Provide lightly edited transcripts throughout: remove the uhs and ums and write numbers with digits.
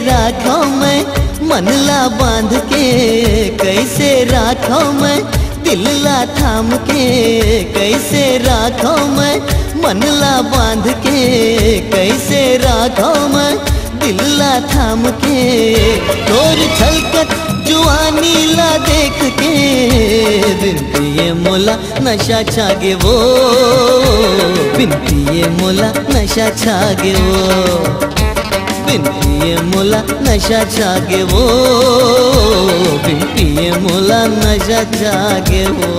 राखो मैं मनला बांध के, कैसे राखो मैं दिलला थाम के, कैसे राखो मैं मनला बांध के, कैसे राखो मैं दिलला थाम के। तोर छलकत जुआनी ला देख के बिन पिए मोला नशा छागे वो, बिन पिए मोला नशा छागे वो, बिन पिए मोला नशा छागे वो, बिन पिए मोला नशा छागे वो।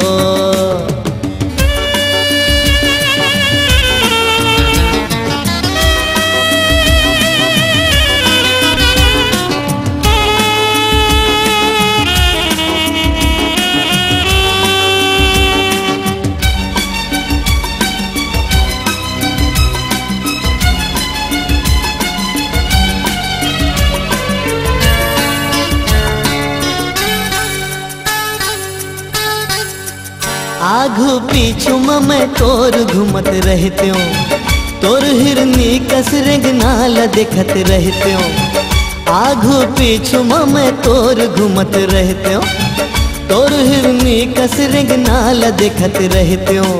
आगू पीछू मैं तोर घूमत रहते हो, तोर हिरनी कसरे नाल देखत रहते हो। आगू पीछू मैं तोर घूमत रहते हो, तोर हिरनी कसरे नाल देखत रहते हो।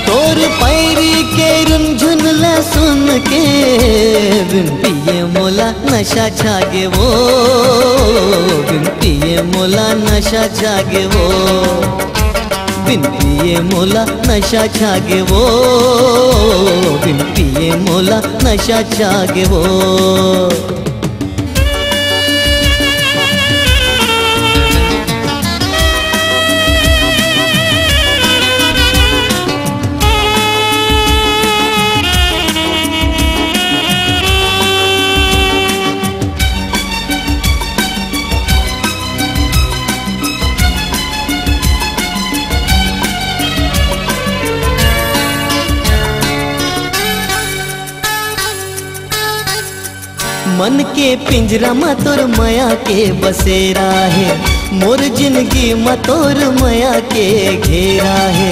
तोर पैरी के रुनझुन ला सुन के बिन पिए मोला नशा छागे वो, बिन पिए मोला नशा छागे वो, बिन पिए मोला नशा छागे वो, बिन पिए मोला नशा छागे वो। मन के पिंजरा में तोर माया के बसेरा है, मोर जिंदगी में तोर माया के घेरा है।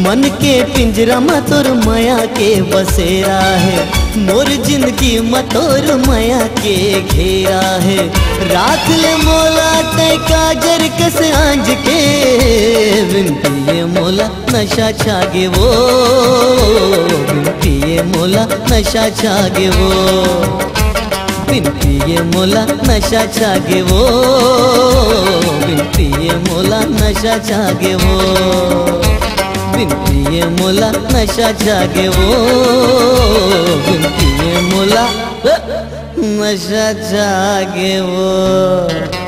मन के पिंजरा में तोर माया के बसेरा है, मोर जिंदगी में तोर माया के घेरा है। राख ले मोला तय काजर कस आंज के बिन पिए मोला नशा छागे वो, बिन पिए मोला नशा छागे वो, बिन पिए मोला नशा छागे वो, बिन पिए मोला नशा छागे वो, बिन पिए मोला नशा छागे वो, बिन पिए मोला नशा छागे वो।